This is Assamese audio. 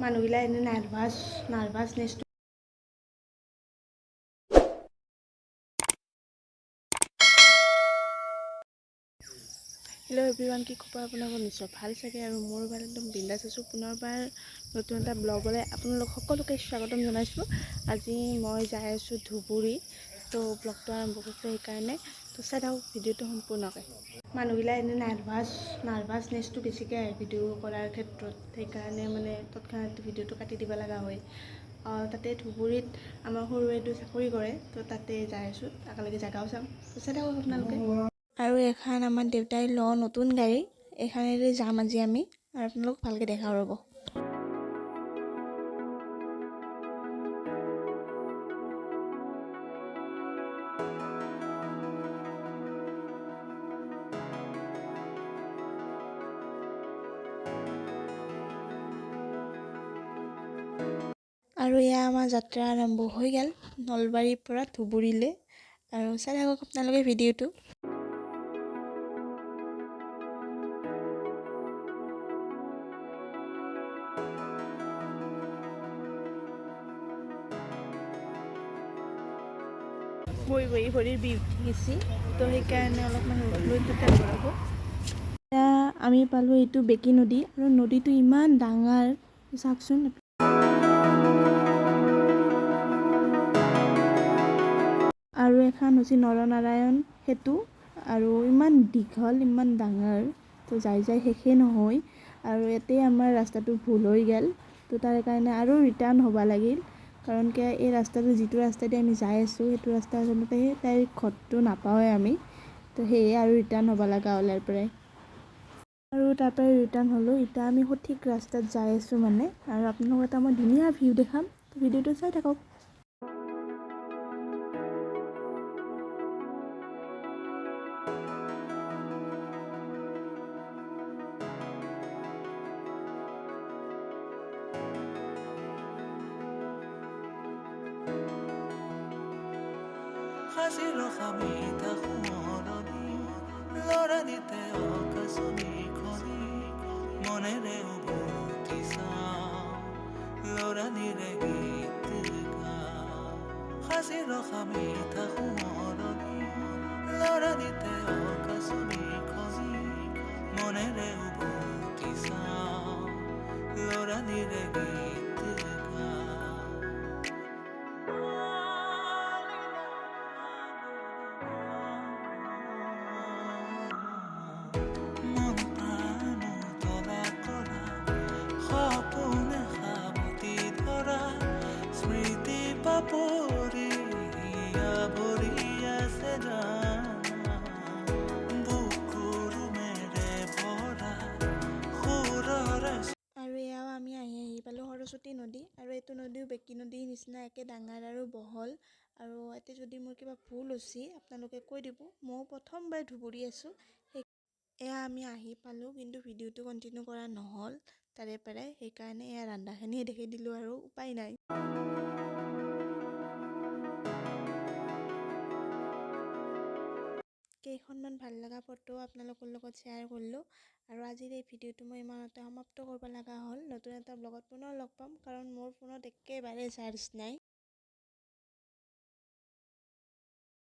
মানুহবিলাক এনে নাৰ্ভাছনেছটো হেল্ল' এভৰিৱান, কি খবৰ আপোনালোকৰ? নিশ্চয় ভাল চাগে। আৰু মোৰ ভাল, একদম বিন্দাছ আছোঁ। পুনৰবাৰ নতুন এটা ব্লগলৈ আপোনালোক সকলোকে স্বাগতম জনাইছোঁ। আজি মই যাই আছোঁ ধুবুৰী, তো ব্লগটো আৰম্ভ কৰিছোঁ সেইকাৰণে। তো চাই থাকক ভিডিঅ'টো সম্পূৰ্ণকৈ। মানুহবিলাক এনে নাৰ্ভাছনেছটো বেছিকৈ আহে ভিডিঅ' কৰাৰ ক্ষেত্ৰত, সেইকাৰণে মানে তৎক্ষণাত ভিডিঅ'টো কাটি দিব লগা হয়। তাতে ধুবুৰীত আমাৰ সৰু বাইদেউ চাকৰি কৰে, তো তাতে যাই আছোঁ। একেলগে জেগাও চাম, তো চাই থাকক আপোনালোকে। আৰু এখন আমাৰ দেউতাই লোৱা নতুন গাড়ী, এইখনেৰে যাম আজি আমি। আৰু আপোনালোক ভালকৈ দেখা ৰ'ব। আৰু এয়া আমাৰ যাত্ৰা আৰম্ভ হৈ গ'ল নলবাৰীৰ পৰা ধুবুৰীলৈ। আৰু চাই থাকক আপোনালোকে ভিডিঅ'টো। বহি ভৰিৰ বিষ উঠি গৈছে, তো সেইকাৰণে অলপমান ৰ'দ তাতে ভৰাব। এতিয়া আমি পালোঁ এইটো বেকী নদী, আৰু নদীটো ইমান ডাঙৰ চাওকচোন। আৰু এখন হৈছে নৰনাৰায়ণ সেতু, আৰু ইমান দীঘল, ইমান ডাঙৰ, তো যাই শেষেই নহয়। আৰু ইয়াতে আমাৰ ৰাস্তাটো ভুল হৈ গ'ল, তো তাৰ কাৰণে আৰু ৰিটাৰ্ণ হ'ব লাগিল। কাৰণ কিয় এই ৰাস্তাটো, যিটো ৰাস্তাদি আমি যাই আছোঁ, সেইটো ৰাস্তা আচলতে তাইৰ ঘৰটো নাপাওঁৱেই আমি, তো সেয়ে আৰু ৰিটাৰ্ণ হ'ব লগা হ'ল ইয়াৰ পৰাই। আৰু তাৰ পৰাই ৰিটাৰ্ণ হ'লোঁ। এতিয়া আমি সঠিক ৰাস্তাত যাই আছোঁ মানে। আৰু আপোনালোকক এটা মই ধুনীয়া ভিউ দেখাম, তো ভিডিঅ'টো চাই থাকক। আৰু এয়াও আমি আহি পালোঁ সৰস্বতী নদী। আৰু এইটো নদীও বেকী নদীৰ নিচিনা একে ডাঙৰ আৰু বহল। আৰু ইয়াতে যদি মোৰ কিবা ভুল হৈছে আপোনালোকে কৈ দিব। ময়ো প্ৰথমবাৰ ধুবুৰী আছোঁ, এয়া আমি আহি পালোঁ, কিন্তু ভিডিঅ'টো কণ্টিনিউ কৰা নহ'ল তাৰে পৰাই। সেইকাৰণে এয়া ৰান্ধাখিনিয়ে দেখি দিলোঁ, আৰু উপায় নাই। কেইখনমান ভাল লগা ফটো আপোনালোকৰ লগত শ্বেয়াৰ কৰিলোঁ। আৰু আজিৰ এই ভিডিঅ'টো মই ইমানতে সমাপ্ত কৰিব লগা হ'ল। নতুন এটা ব্লগত পুনৰ লগ পাম, কাৰণ মোৰ ফোনত একেবাৰে চাৰ্জ নাই।